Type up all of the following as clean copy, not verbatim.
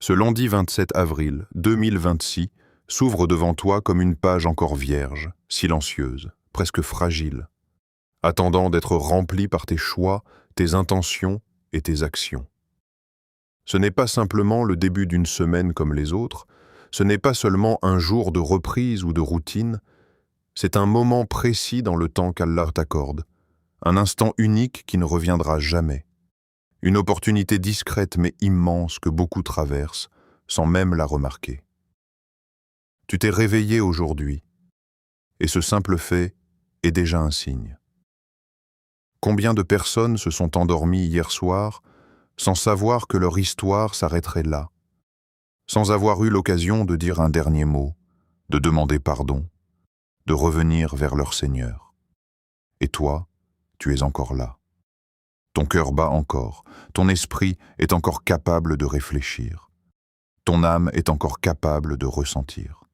Ce lundi 27 avril 2026 s'ouvre devant toi comme une page encore vierge, silencieuse, presque fragile, attendant d'être remplie par tes choix, tes intentions et tes actions. Ce n'est pas simplement le début d'une semaine comme les autres, ce n'est pas seulement un jour de reprise ou de routine, c'est un moment précis dans le temps qu'Allah t'accorde, un instant unique qui ne reviendra jamais, une opportunité discrète mais immense que beaucoup traversent sans même la remarquer. Tu t'es réveillé aujourd'hui, et ce simple fait est déjà un signe. Combien de personnes se sont endormies hier soir sans savoir que leur histoire s'arrêterait là, sans avoir eu l'occasion de dire un dernier mot, de demander pardon, de revenir vers leur Seigneur. Et toi, tu es encore là. Ton cœur bat encore, ton esprit est encore capable de réfléchir, ton âme est encore capable de ressentir.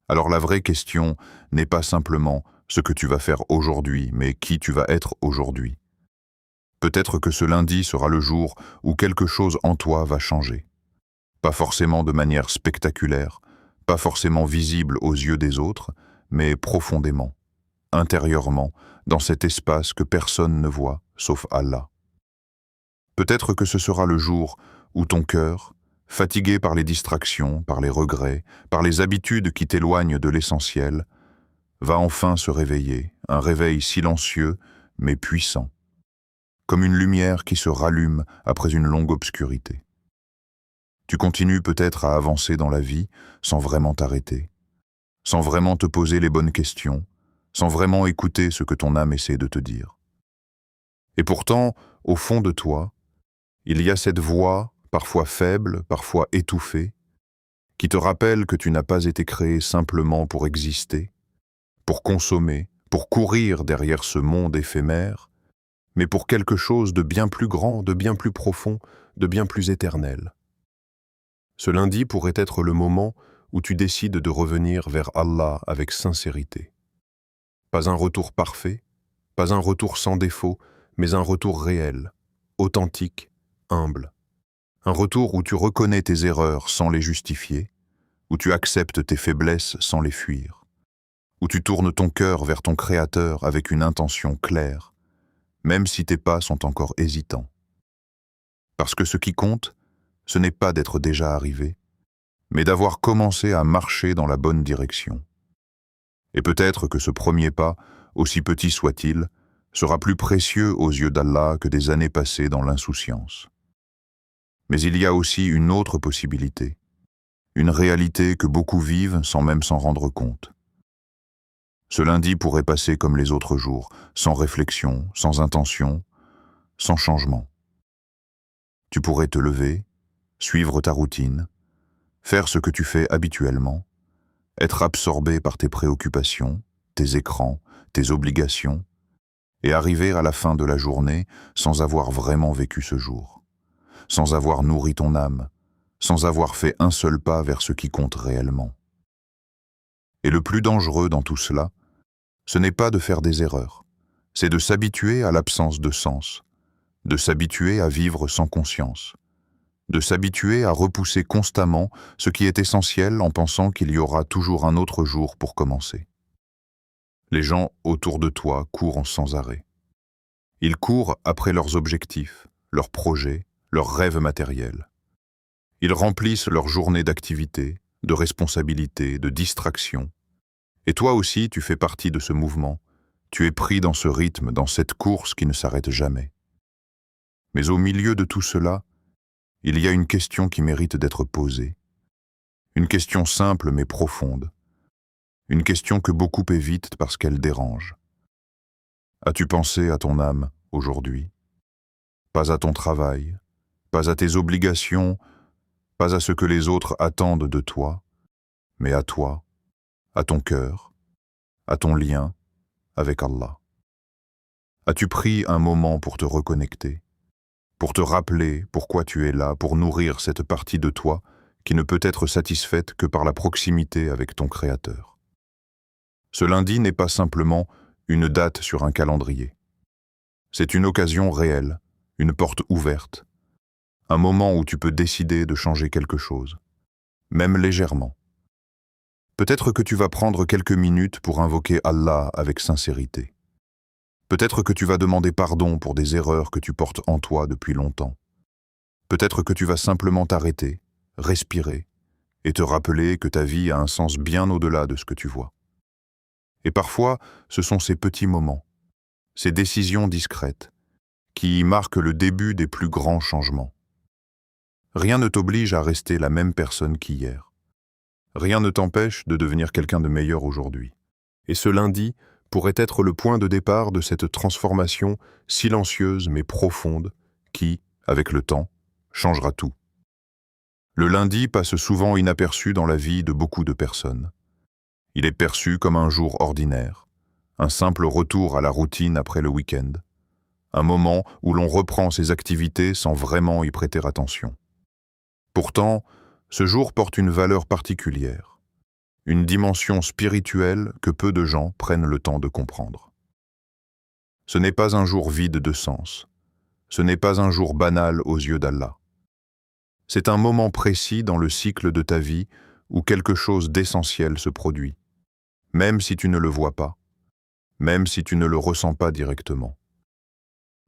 Alors la vraie question n'est pas simplement ce que tu vas faire aujourd'hui, mais qui tu vas être aujourd'hui. Peut-être que ce lundi sera le jour où quelque chose en toi va changer. Pas forcément de manière spectaculaire, pas forcément visible aux yeux des autres, mais profondément, intérieurement, dans cet espace que personne ne voit, sauf Allah. Peut-être que ce sera le jour où ton cœur, fatigué par les distractions, par les regrets, par les habitudes qui t'éloignent de l'essentiel, va enfin se réveiller, un réveil silencieux mais puissant, comme une lumière qui se rallume après une longue obscurité. Tu continues peut-être à avancer dans la vie sans vraiment t'arrêter, sans vraiment te poser les bonnes questions, sans vraiment écouter ce que ton âme essaie de te dire. Et pourtant, au fond de toi, il y a cette voix, parfois faible, parfois étouffée, qui te rappelle que tu n'as pas été créé simplement pour exister, pour consommer, pour courir derrière ce monde éphémère, mais pour quelque chose de bien plus grand, de bien plus profond, de bien plus éternel. Ce lundi pourrait être le moment où tu décides de revenir vers Allah avec sincérité. Pas un retour parfait, pas un retour sans défaut, mais un retour réel, authentique, humble. Un retour où tu reconnais tes erreurs sans les justifier, où tu acceptes tes faiblesses sans les fuir, où tu tournes ton cœur vers ton Créateur avec une intention claire, même si tes pas sont encore hésitants. Parce que ce qui compte, ce n'est pas d'être déjà arrivé, mais d'avoir commencé à marcher dans la bonne direction. Et peut-être que ce premier pas, aussi petit soit-il, sera plus précieux aux yeux d'Allah que des années passées dans l'insouciance. Mais il y a aussi une autre possibilité, une réalité que beaucoup vivent sans même s'en rendre compte. Ce lundi pourrait passer comme les autres jours, sans réflexion, sans intention, sans changement. Tu pourrais te lever, suivre ta routine, faire ce que tu fais habituellement, être absorbé par tes préoccupations, tes écrans, tes obligations, et arriver à la fin de la journée sans avoir vraiment vécu ce jour, sans avoir nourri ton âme, sans avoir fait un seul pas vers ce qui compte réellement. Et le plus dangereux dans tout cela, ce n'est pas de faire des erreurs, c'est de s'habituer à l'absence de sens, de s'habituer à vivre sans conscience, de s'habituer à repousser constamment ce qui est essentiel en pensant qu'il y aura toujours un autre jour pour commencer. Les gens autour de toi courent sans arrêt. Ils courent après leurs objectifs, leurs projets, leurs rêves matériels. Ils remplissent leur journée d'activités, de responsabilités, de distractions. Et toi aussi, tu fais partie de ce mouvement. Tu es pris dans ce rythme, dans cette course qui ne s'arrête jamais. Mais au milieu de tout cela, il y a une question qui mérite d'être posée. Une question simple mais profonde. Une question que beaucoup évitent parce qu'elle dérange. As-tu pensé à ton âme aujourd'hui? Pas à ton travail, pas à tes obligations, pas à ce que les autres attendent de toi, mais à toi, à ton cœur, à ton lien avec Allah. As-tu pris un moment pour te reconnecter, pour te rappeler pourquoi tu es là, pour nourrir cette partie de toi qui ne peut être satisfaite que par la proximité avec ton Créateur? Ce lundi n'est pas simplement une date sur un calendrier. C'est une occasion réelle, une porte ouverte, Un moment où tu peux décider de changer quelque chose, même légèrement. Peut-être que tu vas prendre quelques minutes pour invoquer Allah avec sincérité. Peut-être que tu vas demander pardon pour des erreurs que tu portes en toi depuis longtemps. Peut-être que tu vas simplement t'arrêter, respirer, et te rappeler que ta vie a un sens bien au-delà de ce que tu vois. Et parfois, ce sont ces petits moments, ces décisions discrètes, qui marquent le début des plus grands changements. Rien ne t'oblige à rester la même personne qu'hier. Rien ne t'empêche de devenir quelqu'un de meilleur aujourd'hui. Et ce lundi pourrait être le point de départ de cette transformation silencieuse mais profonde qui, avec le temps, changera tout. Le lundi passe souvent inaperçu dans la vie de beaucoup de personnes. Il est perçu comme un jour ordinaire, un simple retour à la routine après le week-end, un moment où l'on reprend ses activités sans vraiment y prêter attention. Pourtant, ce jour porte une valeur particulière, une dimension spirituelle que peu de gens prennent le temps de comprendre. Ce n'est pas un jour vide de sens, ce n'est pas un jour banal aux yeux d'Allah. C'est un moment précis dans le cycle de ta vie où quelque chose d'essentiel se produit, même si tu ne le vois pas, même si tu ne le ressens pas directement.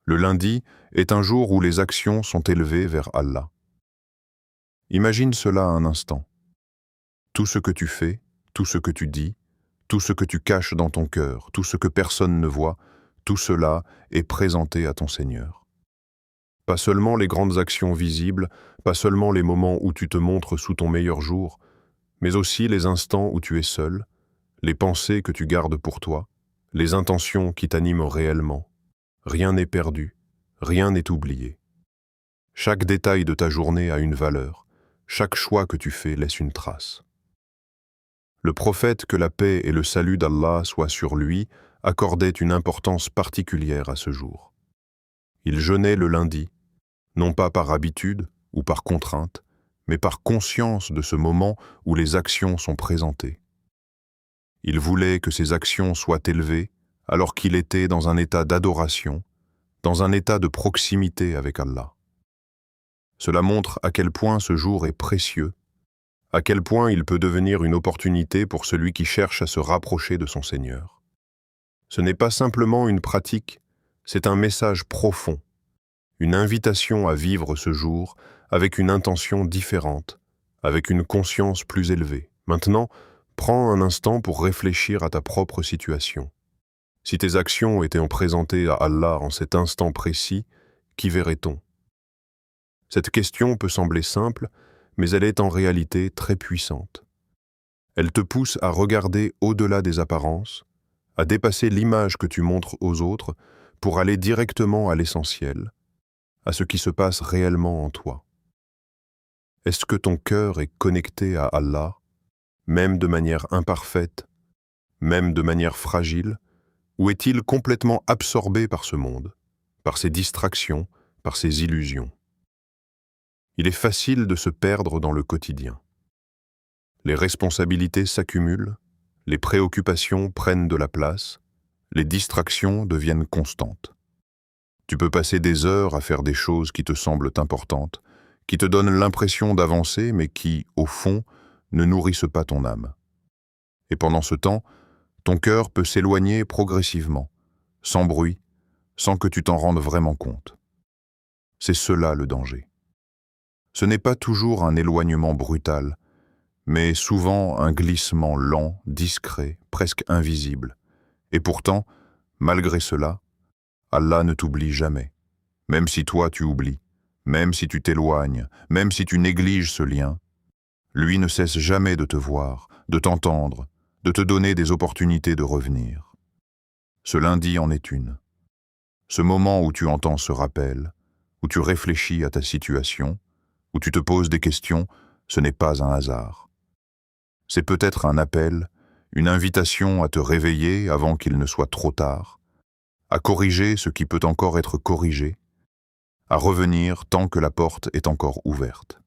Le lundi est un jour où les actions sont élevées vers Allah. Imagine cela un instant. Tout ce que tu fais, tout ce que tu dis, tout ce que tu caches dans ton cœur, tout ce que personne ne voit, tout cela est présenté à ton Seigneur. Pas seulement les grandes actions visibles, pas seulement les moments où tu te montres sous ton meilleur jour, mais aussi les instants où tu es seul, les pensées que tu gardes pour toi, les intentions qui t'animent réellement. Rien n'est perdu, rien n'est oublié. Chaque détail de ta journée a une valeur, chaque choix que tu fais laisse une trace. Le prophète, que la paix et le salut d'Allah soient sur lui, accordait une importance particulière à ce jour. Il jeûnait le lundi, non pas par habitude ou par contrainte, mais par conscience de ce moment où les actions sont présentées. Il voulait que ces actions soient élevées alors qu'il était dans un état d'adoration, dans un état de proximité avec Allah. Cela montre à quel point ce jour est précieux, à quel point il peut devenir une opportunité pour celui qui cherche à se rapprocher de son Seigneur. Ce n'est pas simplement une pratique, c'est un message profond, une invitation à vivre ce jour avec une intention différente, avec une conscience plus élevée. Maintenant, prends un instant pour réfléchir à ta propre situation. Si tes actions étaient présentées à Allah en cet instant précis, qui verrait-on? Cette question peut sembler simple, mais elle est en réalité très puissante. Elle te pousse à regarder au-delà des apparences, à dépasser l'image que tu montres aux autres pour aller directement à l'essentiel, à ce qui se passe réellement en toi. Est-ce que ton cœur est connecté à Allah, même de manière imparfaite, même de manière fragile, ou est-il complètement absorbé par ce monde, par ses distractions, par ses illusions? Il est facile de se perdre dans le quotidien. Les responsabilités s'accumulent, les préoccupations prennent de la place, les distractions deviennent constantes. Tu peux passer des heures à faire des choses qui te semblent importantes, qui te donnent l'impression d'avancer, mais qui, au fond, ne nourrissent pas ton âme. Et pendant ce temps, ton cœur peut s'éloigner progressivement, sans bruit, sans que tu t'en rendes vraiment compte. C'est cela le danger. Ce n'est pas toujours un éloignement brutal, mais souvent un glissement lent, discret, presque invisible. Et pourtant, malgré cela, Allah ne t'oublie jamais. Même si toi tu oublies, même si tu t'éloignes, même si tu négliges ce lien, lui ne cesse jamais de te voir, de t'entendre, de te donner des opportunités de revenir. Ce lundi en est une. Ce moment où tu entends ce rappel, où tu réfléchis à ta situation, où tu te poses des questions, ce n'est pas un hasard. C'est peut-être un appel, une invitation à te réveiller avant qu'il ne soit trop tard, à corriger ce qui peut encore être corrigé, à revenir tant que la porte est encore ouverte.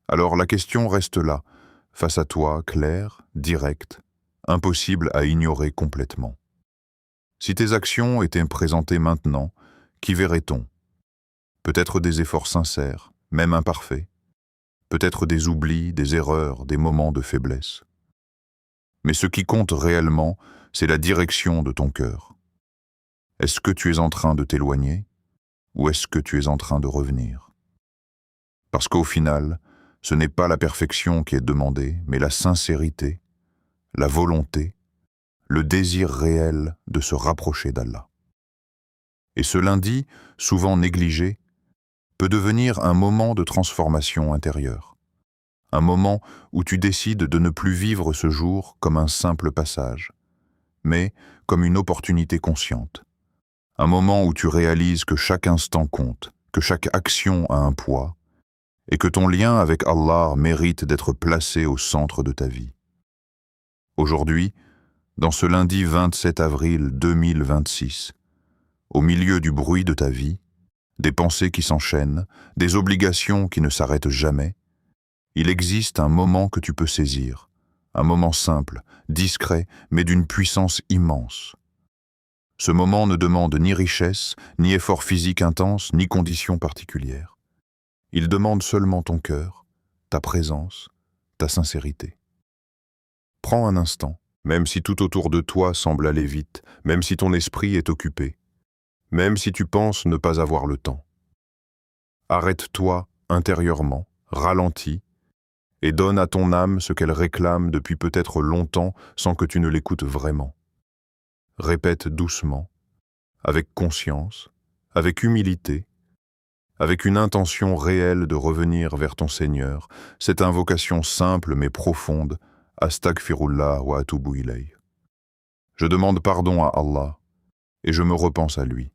Alors la question reste là, face à toi, claire, directe, impossible à ignorer complètement. Si tes actions étaient présentées maintenant, qui verrait-on? peut-être des efforts sincères, même imparfaits, peut-être des oublis, des erreurs, des moments de faiblesse. Mais ce qui compte réellement, c'est la direction de ton cœur. Est-ce que tu es en train de t'éloigner ou est-ce que tu es en train de revenir? Parce qu'au final, ce n'est pas la perfection qui est demandée, mais la sincérité, la volonté, le désir réel de se rapprocher d'Allah. Et ce lundi, souvent négligé, peut devenir un moment de transformation intérieure. Un moment où tu décides de ne plus vivre ce jour comme un simple passage, mais comme une opportunité consciente. Un moment où tu réalises que chaque instant compte, que chaque action a un poids, et que ton lien avec Allah mérite d'être placé au centre de ta vie. Aujourd'hui, dans ce lundi 27 avril 2026, au milieu du bruit de ta vie, des pensées qui s'enchaînent, des obligations qui ne s'arrêtent jamais, il existe un moment que tu peux saisir, un moment simple, discret, mais d'une puissance immense. Ce moment ne demande ni richesse, ni effort physique intense, ni conditions particulières. Il demande seulement ton cœur, ta présence, ta sincérité. Prends un instant, même si tout autour de toi semble aller vite, même si ton esprit est occupé, même si tu penses ne pas avoir le temps. Arrête-toi intérieurement, ralentis, et donne à ton âme ce qu'elle réclame depuis peut-être longtemps sans que tu ne l'écoutes vraiment. Répète doucement, avec conscience, avec humilité, avec une intention réelle de revenir vers ton Seigneur, cette invocation simple mais profonde, Astaghfirullah wa atubu ilayh. Je demande pardon à Allah et je me repense à lui.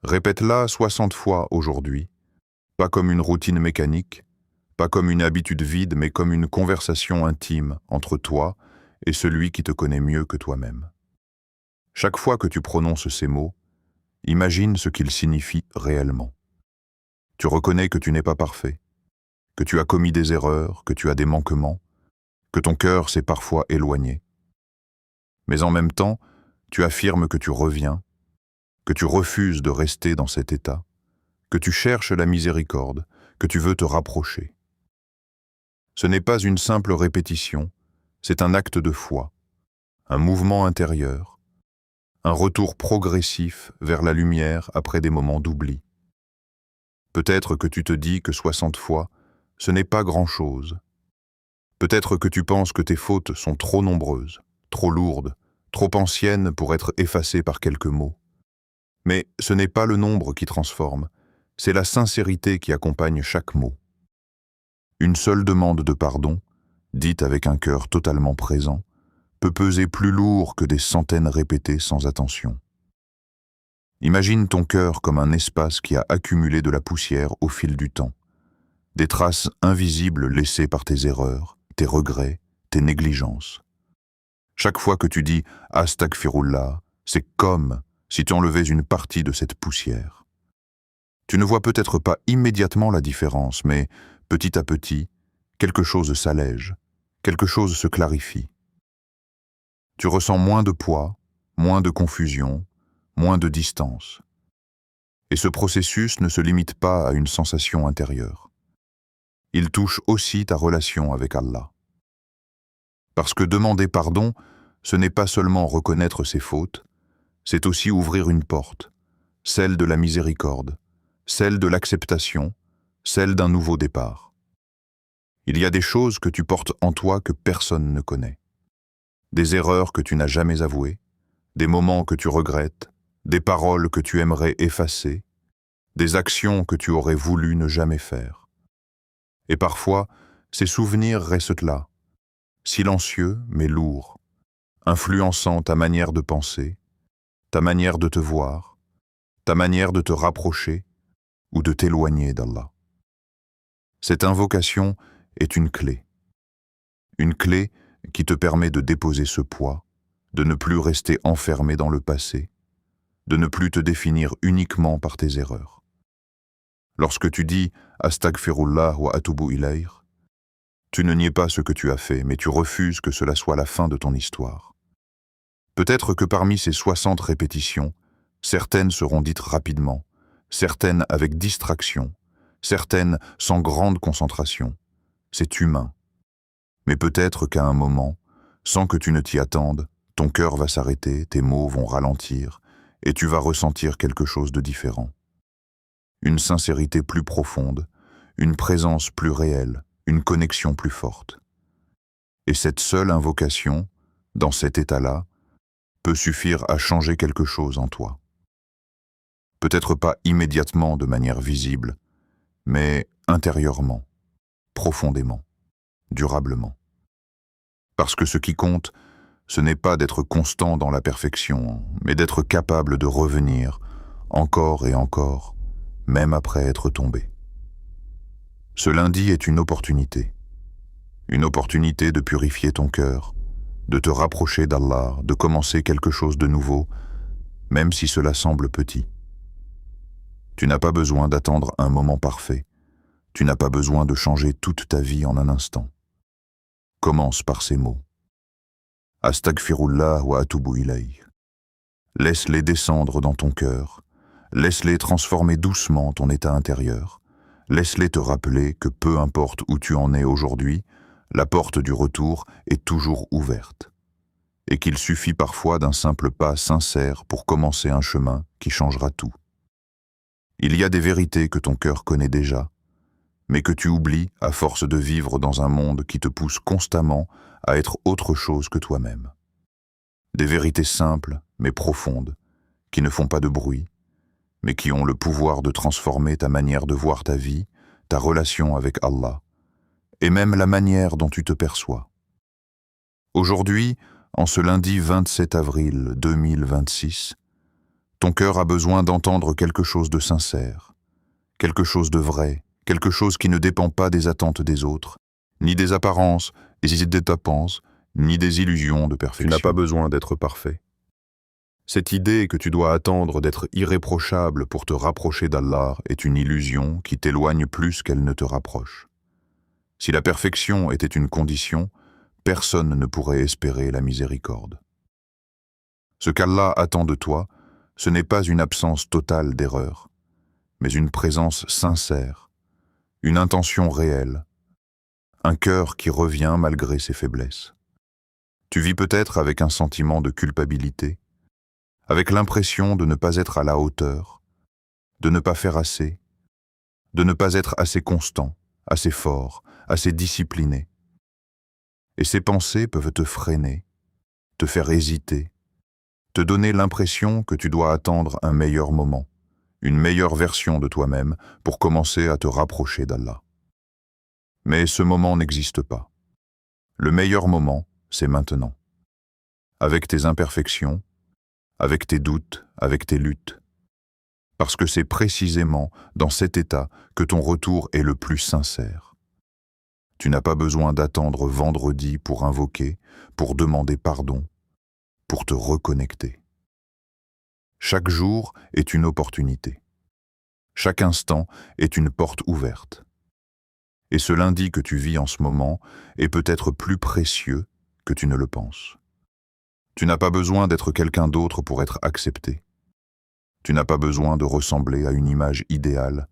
Répète-la 60 fois aujourd'hui, pas comme une routine mécanique, pas comme une habitude vide, mais comme une conversation intime entre toi et celui qui te connaît mieux que toi-même. Chaque fois que tu prononces ces mots, imagine ce qu'ils signifient réellement. Tu reconnais que tu n'es pas parfait, que tu as commis des erreurs, que tu as des manquements, que ton cœur s'est parfois éloigné. Mais en même temps, tu affirmes que tu reviens, que tu refuses de rester dans cet état, que tu cherches la miséricorde, que tu veux te rapprocher. Ce n'est pas une simple répétition, c'est un acte de foi, un mouvement intérieur, un retour progressif vers la lumière après des moments d'oubli. Peut-être que tu te dis que 60 fois, ce n'est pas grand-chose. Peut-être que tu penses que tes fautes sont trop nombreuses, trop lourdes, trop anciennes pour être effacées par quelques mots. Mais ce n'est pas le nombre qui transforme, c'est la sincérité qui accompagne chaque mot. Une seule demande de pardon, dite avec un cœur totalement présent, peut peser plus lourd que des centaines répétées sans attention. Imagine ton cœur comme un espace qui a accumulé de la poussière au fil du temps, des traces invisibles laissées par tes erreurs, tes regrets, tes négligences. Chaque fois que tu dis « Astaghfirullah », c'est comme si tu enlevais une partie de cette poussière. Tu ne vois peut-être pas immédiatement la différence, mais petit à petit, quelque chose s'allège, quelque chose se clarifie. Tu ressens moins de poids, moins de confusion, moins de distance. Et ce processus ne se limite pas à une sensation intérieure. Il touche aussi ta relation avec Allah. Parce que demander pardon, ce n'est pas seulement reconnaître ses fautes, c'est aussi ouvrir une porte, celle de la miséricorde, celle de l'acceptation, celle d'un nouveau départ. Il y a des choses que tu portes en toi que personne ne connaît. Des erreurs que tu n'as jamais avouées, des moments que tu regrettes, des paroles que tu aimerais effacer, des actions que tu aurais voulu ne jamais faire. Et parfois, ces souvenirs restent là, silencieux mais lourds, influençant ta manière de penser, ta manière de te voir, ta manière de te rapprocher ou de t'éloigner d'Allah. Cette invocation est une clé qui te permet de déposer ce poids, de ne plus rester enfermé dans le passé, de ne plus te définir uniquement par tes erreurs. Lorsque tu dis « Astaghfirullah wa atubu ilayh », tu ne nies pas ce que tu as fait, mais tu refuses que cela soit la fin de ton histoire. Peut-être que parmi ces 60 répétitions, certaines seront dites rapidement, certaines avec distraction, certaines sans grande concentration. C'est humain. Mais peut-être qu'à un moment, sans que tu ne t'y attendes, ton cœur va s'arrêter, tes mots vont ralentir, et tu vas ressentir quelque chose de différent. Une sincérité plus profonde, une présence plus réelle, une connexion plus forte. Et cette seule invocation, dans cet état-là, peut suffire à changer quelque chose en toi. Peut-être pas immédiatement de manière visible, mais intérieurement, profondément, durablement. Parce que ce qui compte, ce n'est pas d'être constant dans la perfection, mais d'être capable de revenir, encore et encore, même après être tombé. Ce lundi est une opportunité de purifier ton cœur, de te rapprocher d'Allah, de commencer quelque chose de nouveau, même si cela semble petit. Tu n'as pas besoin d'attendre un moment parfait, tu n'as pas besoin de changer toute ta vie en un instant. Commence par ces mots. Astaghfirullah wa atubu ilayh. Laisse-les descendre dans ton cœur, laisse-les transformer doucement ton état intérieur, laisse-les te rappeler que peu importe où tu en es aujourd'hui, la porte du retour est toujours ouverte, et qu'il suffit parfois d'un simple pas sincère pour commencer un chemin qui changera tout. Il y a des vérités que ton cœur connaît déjà, mais que tu oublies à force de vivre dans un monde qui te pousse constamment à être autre chose que toi-même. Des vérités simples, mais profondes, qui ne font pas de bruit, mais qui ont le pouvoir de transformer ta manière de voir ta vie, ta relation avec Allah, et même la manière dont tu te perçois. Aujourd'hui, en ce lundi 27 avril 2026, ton cœur a besoin d'entendre quelque chose de sincère, quelque chose de vrai, quelque chose qui ne dépend pas des attentes des autres, ni des apparences, des idées tapantes, ni des illusions de perfection. Tu n'as pas besoin d'être parfait. Cette idée que tu dois attendre d'être irréprochable pour te rapprocher d'Allah est une illusion qui t'éloigne plus qu'elle ne te rapproche. Si la perfection était une condition, personne ne pourrait espérer la miséricorde. Ce qu'Allah attend de toi, ce n'est pas une absence totale d'erreur, mais une présence sincère, une intention réelle, un cœur qui revient malgré ses faiblesses. Tu vis peut-être avec un sentiment de culpabilité, avec l'impression de ne pas être à la hauteur, de ne pas faire assez, de ne pas être assez constant, assez fort, assez discipliné. Et ces pensées peuvent te freiner, te faire hésiter, te donner l'impression que tu dois attendre un meilleur moment, une meilleure version de toi-même pour commencer à te rapprocher d'Allah. Mais ce moment n'existe pas. Le meilleur moment, c'est maintenant. Avec tes imperfections, avec tes doutes, avec tes luttes. Parce que c'est précisément dans cet état que ton retour est le plus sincère. Tu n'as pas besoin d'attendre vendredi pour invoquer, pour demander pardon, pour te reconnecter. Chaque jour est une opportunité. Chaque instant est une porte ouverte. Et ce lundi que tu vis en ce moment est peut-être plus précieux que tu ne le penses. Tu n'as pas besoin d'être quelqu'un d'autre pour être accepté. Tu n'as pas besoin de ressembler à une image idéale,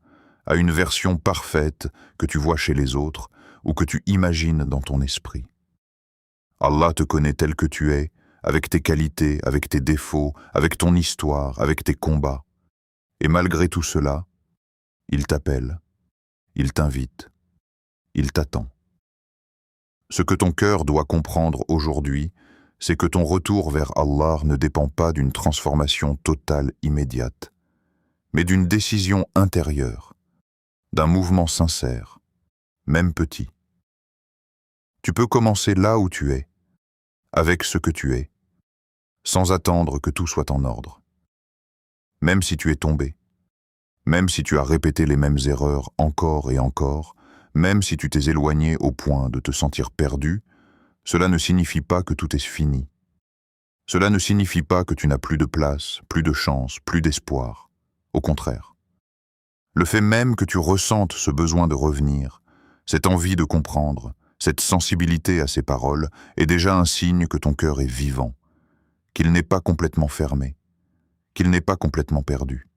à une version parfaite que tu vois chez les autres ou que tu imagines dans ton esprit. Allah te connaît tel que tu es, avec tes qualités, avec tes défauts, avec ton histoire, avec tes combats. Et malgré tout cela, il t'appelle, il t'invite, il t'attend. Ce que ton cœur doit comprendre aujourd'hui, c'est que ton retour vers Allah ne dépend pas d'une transformation totale immédiate, mais d'une décision intérieure, d'un mouvement sincère, même petit. Tu peux commencer là où tu es, avec ce que tu es, sans attendre que tout soit en ordre. Même si tu es tombé, même si tu as répété les mêmes erreurs encore et encore, même si tu t'es éloigné au point de te sentir perdu, cela ne signifie pas que tout est fini. Cela ne signifie pas que tu n'as plus de place, plus de chance, plus d'espoir. Au contraire. Le fait même que tu ressentes ce besoin de revenir, cette envie de comprendre, cette sensibilité à ces paroles, est déjà un signe que ton cœur est vivant, qu'il n'est pas complètement fermé, qu'il n'est pas complètement perdu.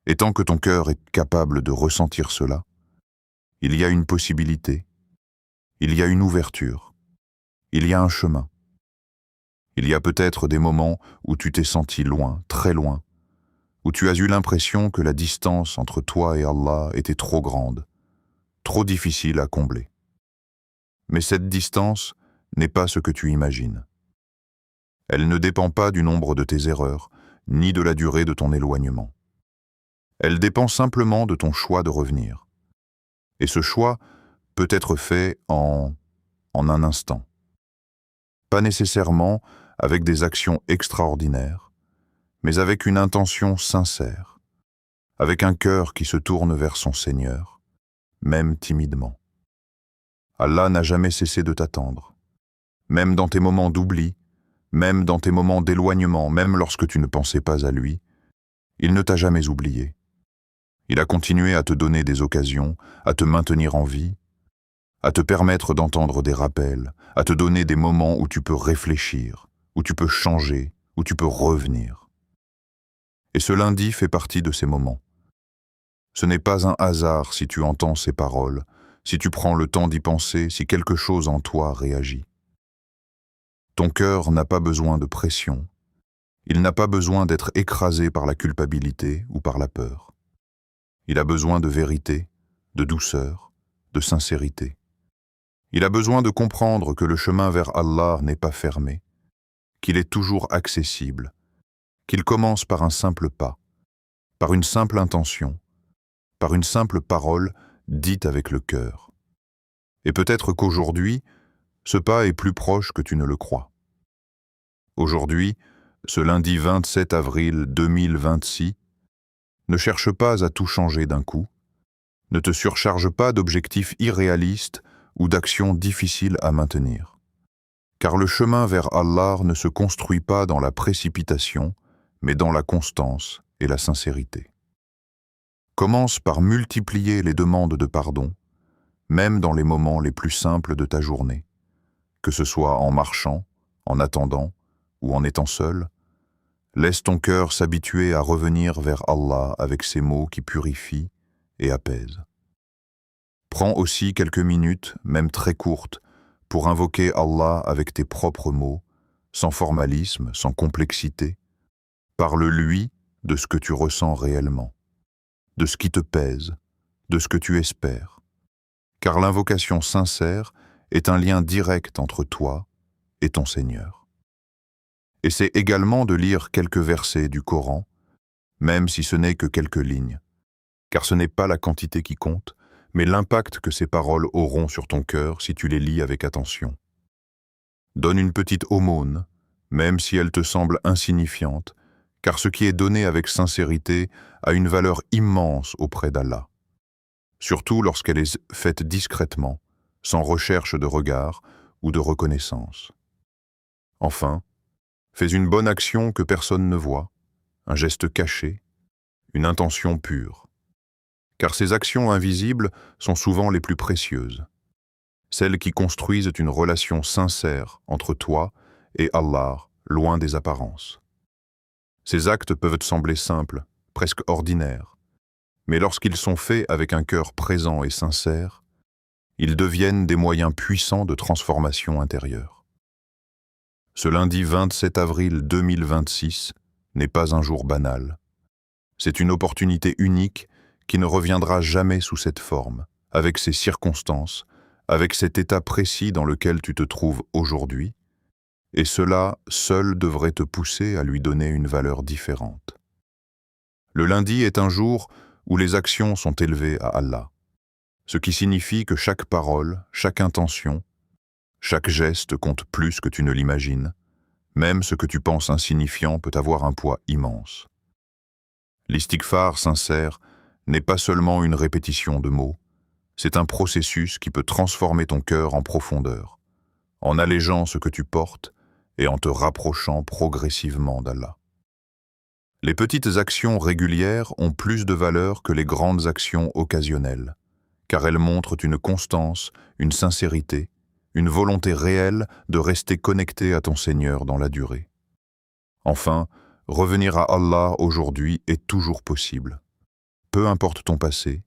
Et tant que ton cœur est capable de ressentir cela, il y a une possibilité, il y a une ouverture, il y a un chemin. Il y a peut-être des moments où tu t'es senti loin, très loin, où tu as eu l'impression que la distance entre toi et Allah était trop grande, trop difficile à combler. Mais cette distance n'est pas ce que tu imagines. Elle ne dépend pas du nombre de tes erreurs, ni de la durée de ton éloignement. Elle dépend simplement de ton choix de revenir. Et ce choix peut être fait en un instant. Pas nécessairement avec des actions extraordinaires, mais avec une intention sincère, avec un cœur qui se tourne vers son Seigneur, même timidement. Allah n'a jamais cessé de t'attendre, même dans tes moments d'oubli, même dans tes moments d'éloignement, même lorsque tu ne pensais pas à lui, il ne t'a jamais oublié. Il a continué à te donner des occasions, à te maintenir en vie, à te permettre d'entendre des rappels, à te donner des moments où tu peux réfléchir, où tu peux changer, où tu peux revenir. Et ce lundi fait partie de ces moments. Ce n'est pas un hasard si tu entends ces paroles, si tu prends le temps d'y penser, si quelque chose en toi réagit. Ton cœur n'a pas besoin de pression. Il n'a pas besoin d'être écrasé par la culpabilité ou par la peur. Il a besoin de vérité, de douceur, de sincérité. Il a besoin de comprendre que le chemin vers Allah n'est pas fermé, qu'il est toujours accessible, qu'il commence par un simple pas, par une simple intention, par une simple parole dite avec le cœur. Et peut-être qu'aujourd'hui, ce pas est plus proche que tu ne le crois. Aujourd'hui, ce lundi 27 avril 2026, ne cherche pas à tout changer d'un coup, ne te surcharge pas d'objectifs irréalistes ou d'actions difficiles à maintenir. Car le chemin vers Allah ne se construit pas dans la précipitation, mais dans la constance et la sincérité. Commence par multiplier les demandes de pardon, même dans les moments les plus simples de ta journée, que ce soit en marchant, en attendant ou en étant seul. Laisse ton cœur s'habituer à revenir vers Allah avec ces mots qui purifient et apaisent. Prends aussi quelques minutes, même très courtes, pour invoquer Allah avec tes propres mots, sans formalisme, sans complexité. Parle-lui de ce que tu ressens réellement, de ce qui te pèse, de ce que tu espères. Car l'invocation sincère est un lien direct entre toi et ton Seigneur. Essaie également de lire quelques versets du Coran, même si ce n'est que quelques lignes, car ce n'est pas la quantité qui compte, mais l'impact que ces paroles auront sur ton cœur si tu les lis avec attention. Donne une petite aumône, même si elle te semble insignifiante, car ce qui est donné avec sincérité a une valeur immense auprès d'Allah. Surtout lorsqu'elle est faite discrètement, sans recherche de regard ou de reconnaissance. Enfin, fais une bonne action que personne ne voit, un geste caché, une intention pure. Car ces actions invisibles sont souvent les plus précieuses, celles qui construisent une relation sincère entre toi et Allah, loin des apparences. Ces actes peuvent te sembler simples, presque ordinaires, mais lorsqu'ils sont faits avec un cœur présent et sincère, ils deviennent des moyens puissants de transformation intérieure. Ce lundi 27 avril 2026 n'est pas un jour banal. C'est une opportunité unique qui ne reviendra jamais sous cette forme, avec ces circonstances, avec cet état précis dans lequel tu te trouves aujourd'hui, et cela seul devrait te pousser à lui donner une valeur différente. Le lundi est un jour où les actions sont élevées à Allah, ce qui signifie que chaque parole, chaque intention, chaque geste compte plus que tu ne l'imagines. Même ce que tu penses insignifiant peut avoir un poids immense. L'istighfar sincère n'est pas seulement une répétition de mots, c'est un processus qui peut transformer ton cœur en profondeur, en allégeant ce que tu portes et en te rapprochant progressivement d'Allah. Les petites actions régulières ont plus de valeur que les grandes actions occasionnelles, car elles montrent une constance, une sincérité, une volonté réelle de rester connecté à ton Seigneur dans la durée. Enfin, revenir à Allah aujourd'hui est toujours possible. Peu importe ton passé,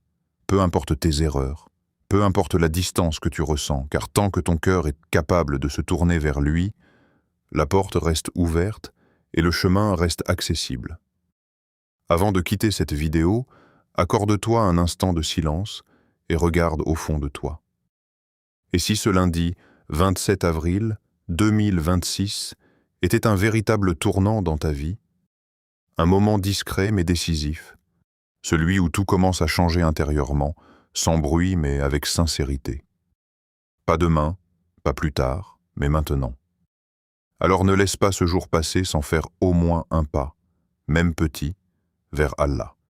peu importe tes erreurs, peu importe la distance que tu ressens, car tant que ton cœur est capable de se tourner vers lui, la porte reste ouverte et le chemin reste accessible. Avant de quitter cette vidéo, accorde-toi un instant de silence et regarde au fond de toi. Et si ce lundi 27 avril 2026 était un véritable tournant dans ta vie, un moment discret mais décisif, celui où tout commence à changer intérieurement, sans bruit mais avec sincérité. Pas demain, pas plus tard, mais maintenant. Alors ne laisse pas ce jour passer sans faire au moins un pas, même petit, vers Allah.